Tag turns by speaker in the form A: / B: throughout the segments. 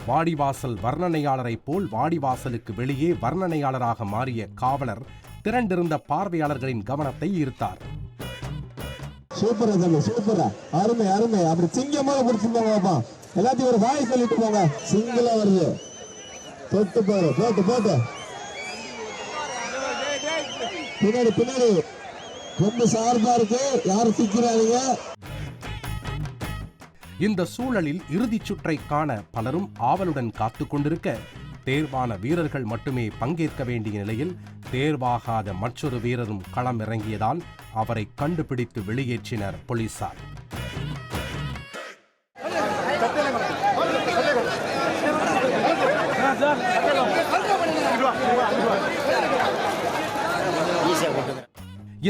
A: வாடிவாசல் வர்ணனையாளரை போல் வாடிவாசலுக்கு வெளியே வர்ணனையாளராக மாறிய காவலர் திரண்டிருந்த பார்வையாளர்களின் கவனத்தை ஈர்த்தார்.
B: சூப்பரா தம்பி, சூப்பரா, அருமை அருமை. அப்படி சிங்கமா பிடிச்சிருந்தாங்க. எல்லாத்தையும் ஒரு வாய் சொல்லிட்டு போங்க. சிங்கிளா வருது, தொட்டு போடு, போட்டு போட்டு பின்னாடி பின்னாடி ரொம்ப சார்பா இருக்கு, யாரும் சிக்கிறாங்க.
A: இந்த சூழலில் இறுதிச் சுற்றை காண பலரும் ஆவலுடன் காத்து கொண்டிருக்க, தேர்வான வீரர்கள் மட்டுமே பங்கேற்க வேண்டிய நிலையில் தேர்வாகாத மற்றொரு வீரரும் களம் இறங்கியதால் அவரை கண்டுபிடித்து வெளியேற்றினர் போலீசார்.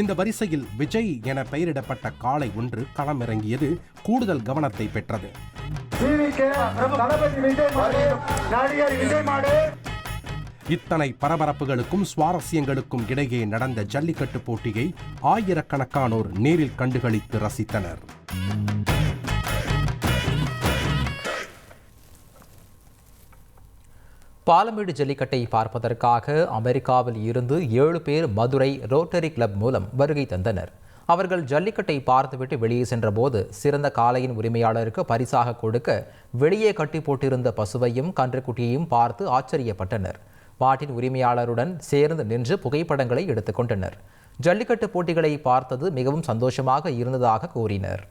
A: இந்த வரிசையில் விஜய் என பெயரிடப்பட்ட காளை ஒன்று களமிறங்கியது கூடுதல் கவனத்தை பெற்றது. இத்தனை பரபரப்புகளுக்கும் சுவாரஸ்யங்களுக்கும் இடையே நடந்த ஜல்லிக்கட்டு போட்டியை ஆயிரக்கணக்கானோர் நேரில் கண்டுகளித்து ரசித்தனர்.
C: பாலமேடு ஜல்லிக்கட்டை பார்ப்பதற்காக அமெரிக்காவில் இருந்து 7 பேர் மதுரை ரோட்டரி கிளப் மூலம் வருகை தந்தனர். அவர்கள் ஜல்லிக்கட்டை பார்த்துவிட்டு வெளியே சென்றபோது சிறந்த காளையின் உரிமையாளருக்கு பரிசாக கொடுக்க வெளியே கட்டி போட்டிருந்த பசுவையும் கன்றுக்குட்டியையும் பார்த்து ஆச்சரியப்பட்டனர். மாட்டின் உரிமையாளருடன் சேர்ந்து நின்று புகைப்படங்களை எடுத்துக்கொண்டனர். ஜல்லிக்கட்டு போட்டிகளை பார்த்தது மிகவும் சந்தோஷமாக இருந்ததாக கூறினர்.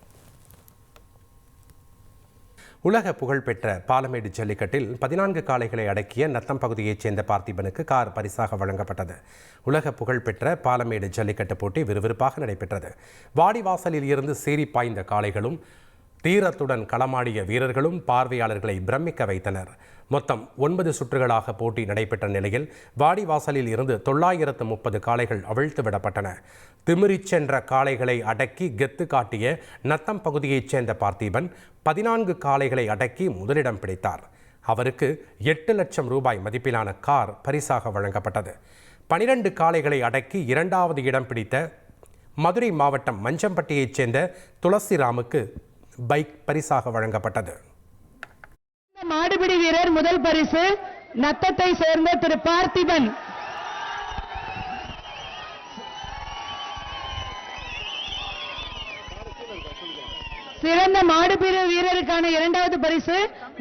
A: உலக புகழ்பெற்ற பாலமேடு ஜல்லிக்கட்டில் 14 காளைகளை அடக்கிய நத்தம் பகுதியைச் சேர்ந்த பார்த்திபனுக்கு கார் பரிசாக வழங்கப்பட்டது. உலக புகழ்பெற்ற பாலமேடு ஜல்லிக்கட்டு போட்டி விறுவிறுப்பாக நடைபெற்றது. வாடிவாசலில் இருந்து சீறி பாய்ந்த காளைகளும் தீரத்துடன் களமாடிய வீரர்களும் பார்வையாளர்களை பிரமிக்க வைத்தனர். மொத்தம் 9 சுற்றுகளாக போட்டி நடைபெற்ற நிலையில் வாடிவாசலில் இருந்து 930 காளைகள் அவிழ்த்து விடப்பட்டன. திமிரிச் சென்ற காளைகளை அடக்கி கெத்து காட்டிய நத்தம் பகுதியைச் சேர்ந்த பார்த்திபன் 14 காளைகளை அடக்கி முதலிடம் பிடித்தார். அவருக்கு 8 லட்சம் ரூபாய் மதிப்பிலான கார் பரிசாக வழங்கப்பட்டது. 12 காளைகளை அடக்கி 2வது இடம் பிடித்த மதுரை மாவட்டம் மஞ்சம்பட்டியைச் சேர்ந்த துளசிராமுக்கு பைக் பரிசாக வழங்கப்பட்டது.
D: மாடுபிடி வீரர் முதல் பரிசு நத்தத்தை சேர்ந்த திரு பார்த்திபன். சிறந்த மாடுபிடி வீரருக்கான 2வது பரிசு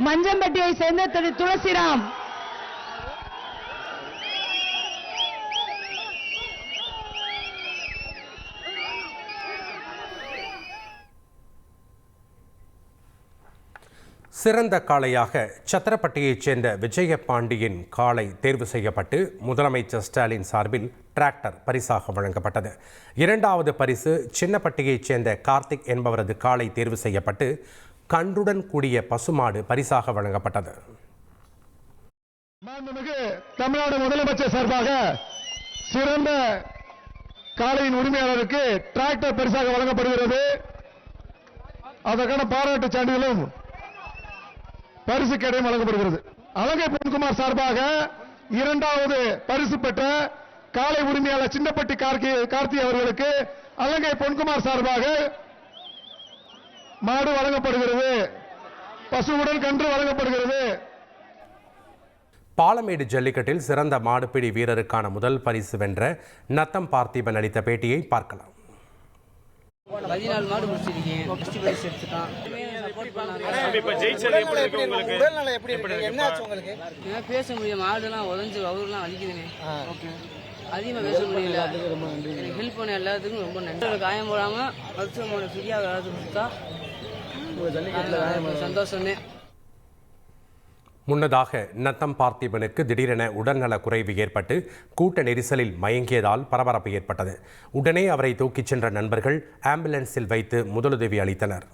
D: மஞ்சம்பட்டியை சேர்ந்த திரு துளசிராம்.
A: சிறந்த காளையாக சத்திரப்பட்டியைச் சேர்ந்த விஜயபாண்டியின் காளை தேர்வு செய்யப்பட்டு முதலமைச்சர் ஸ்டாலின் சார்பில் டிராக்டர் பரிசாக வழங்கப்பட்டது. 2வது பரிசு சின்னப்பட்டியைச் சேர்ந்த கார்த்திக் என்பவரது காளை தேர்வு செய்யப்பட்டு கன்றுடன் கூடிய பசுமாடு பரிசாக வழங்கப்பட்டது.
B: தமிழ்நாடு முதலமைச்சர் சார்பாக சிறந்த காளையின் உரிமையாளருக்கு டிராக்டர் பரிசாக வழங்கப்படுகிறது. அதற்கான பாராட்டு சான்றிதழும் பரிசு கேடையும் வழங்கப்படுகிறது. அலங்கை பொன்குமார் சார்பாக 2வது பரிசு பெற்ற காளை உரிமையாளர் சின்னப்பட்டி கார்த்தி அவர்களுக்கு அலங்கை பொன்குமார் சார்பாக மாடு வழங்கப்படுகிறது. பசுவுடன் கன்று வழங்கப்படுகிறது.
A: பாலமேடு ஜல்லிக்கட்டில் சிறந்த மாடுபிடி வீரருக்கான முதல் பரிசு வென்ற நத்தம் பார்த்திபன் அளித்த பேட்டியை பார்க்கலாம்.
E: 14 மாடு முடிச்சிருக்கேன். ஃபர்ஸ்ட் பிரைஸ் எடுத்துட்டான். பேச முடியும், மாடுலாம் உதஞ்சு அவருலாம் வலிக்குதுனே. அதிகமாக பேச முடியல. எனக்கு ஹெல்ப் பண்ண எல்லாத்துக்கும் ரொம்ப நன்றி. காயம் போடாம மருத்துவமனை ஃப்ரீயாக வேலை கொடுத்தா சந்தோஷமே.
A: முன்னதாக நத்தம் பார்த்திபனுக்கு திடீரென உடல்நல குறைவு ஏற்பட்டு கூட்ட நெரிசலில் மயங்கியதால் பரபரப்பு ஏற்பட்டது. உடனே அவரை தூக்கிச் சென்ற நண்பர்கள் ஆம்புலன்ஸில் வைத்து முதலுதவி அளித்தனர்.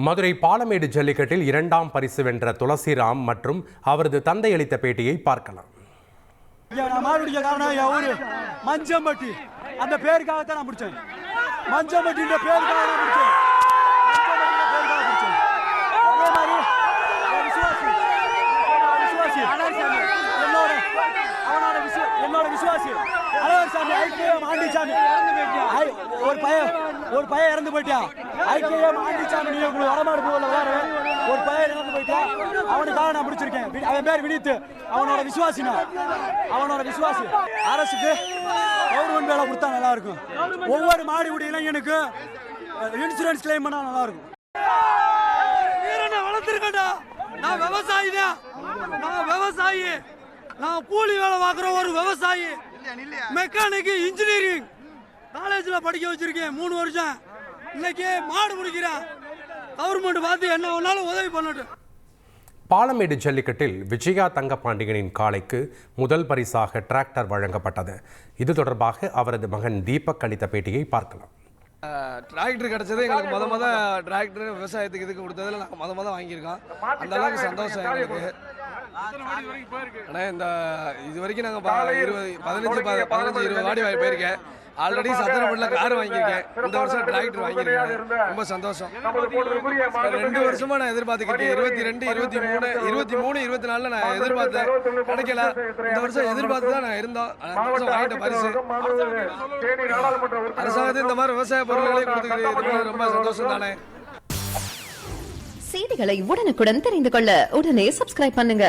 A: மதுரை பாலமேடு ஜல்லிக்கட்டில் 2ஆம் பரிசு வென்ற துளசிராம் மற்றும் அவரது தந்தை அளித்த பேட்டியை பார்க்கலாம்.
F: மாடுடிக்க காரணம் என் ஊரு மஞ்சம்பட்டி, அந்த பேருக்காகத்தான் நான் முடிச்சேன். மஞ்சம்பட்டின்ற பேருக்காக நான் முடிச்சேன். அதே மாதிரி என்னோட விசுவாசி அழகர்சாமி ஐக்கியம் ஆண்டிச்சாமி ஒரு பையன் இறந்து போயிட்டா. ஐக்கியம் ஆண்டிச்சாமி நீங்க உங்களுக்கு வரமாடு போகல ஒரு பையன் இறந்து போயிட்டா. அவனுக்காக நான் முடிச்சிருக்கேன். அவன் பேர் வினித்து. அவனோட விசுவாசி. அரசுக்கு கவர்மெண்ட் வேலை கொடுத்தா நல்லா இருக்கும். ஒவ்வொரு மாடுபிடி இளைஞனுக்கும் இன்சூரன்ஸ் கிளைம் பண்ணா நல்லா இருக்கும். வீரனை வளர்த்துருக்கா. நான் விவசாயி. நான் கூலி வேலை பார்க்குற ஒரு விவசாயி. மெக்கானிக் இன்ஜினியரிங் காலேஜில் படிக்க வச்சிருக்கேன் 3 வருஷம். இன்னைக்கு மாடு பிடிக்கிறேன். கவர்மெண்ட் பார்த்து என்ன ஒன்றாலும் உதவி பண்ணட்டும்.
A: பாலமேடு ஜல்லிக்கட்டில் விஜயா தங்கபாண்டியனின் காளைக்கு முதல் பரிசாக டிராக்டர் வழங்கப்பட்டது. இது தொடர்பாக அவரது மகன் தீபக் அளித்த பேட்டியை பார்க்கலாம்.
G: டிராக்டர் கிடைச்சது எங்களுக்கு முத டிராக்டர் விவசாயத்துக்கு இதுக்கு கொடுத்ததில் நாங்கள் முத வாங்கியிருக்கோம். அந்த அளவுக்கு சந்தோஷம் எங்களுக்கு. ஆனால் இது வரைக்கும் நாங்கள் 15-20 வாடி போயிருக்கேன். ஆல்ரெடி சத்திரப்பட்டில் கார் வாங்கியிருக்கேன். இந்த வருஷம் டிராக்டர் வாங்கியிருக்கேன். ரொம்ப சந்தோஷம். 2 வருஷமா நான் எதிர்பார்த்துக்கிட்டேன். 22, 23, 24 நான் எதிர்பார்த்தேன், கிடைக்கல. இந்த வருஷம் எதிர்பார்த்து தான் நான் இருந்தோம். வாங்கிட்ட பரிசு அரசாங்கத்தில் இந்த மாதிரி விவசாய பொருட்களை கொடுத்துக்கிட்டு ரொம்ப சந்தோஷம் தானே.
H: செய்திகளை உடனுக்குடன் தெரிந்து கொள்ள உடனே சப்ஸ்கிரைப் பண்ணுங்க.